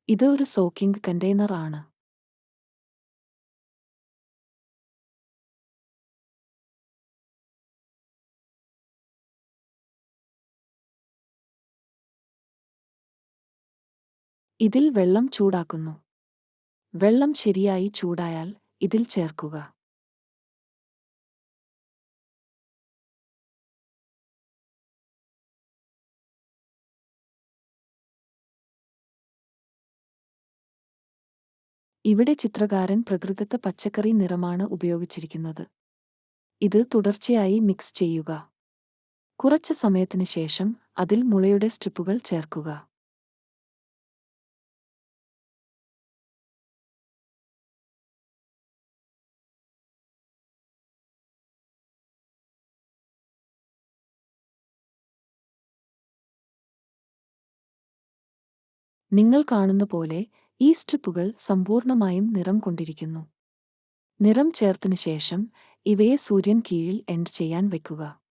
ഇത് ഒരു soaking container ആണ്. ഇതിൽ വെള്ളം ചൂടാക്കുന്നു. വെള്ളം ശരിയായി ചൂടായാൽ ഇതിൽ ചേർക്കുക. ഇവിടെ ചിത്രകാരൻ പ്രകൃതിദത്ത പച്ചക്കറി നിറമാണ് ഉപയോഗിച്ചിരിക്കുന്നത്. ഇത് തുടർച്ചയായി മിക്സ് ചെയ്യുക. കുറച്ച് സമയത്തിന് ശേഷം അതിൽ മുളയുടെ സ്ട്രിപ്പുകൾ ചേർക്കുക. നിങ്ങൾ കാണുന്ന പോലെ ഈ സ്ട്രിപ്പുകൾ സമ്പൂർണ്ണമായും നിറം കൊണ്ടിരിക്കുന്നു. നിറം ചേർത്തതിനു ശേഷം ഇവയെ സൂര്യൻ കീഴിൽ എൻഡ് ചെയ്യാൻ വെക്കുക.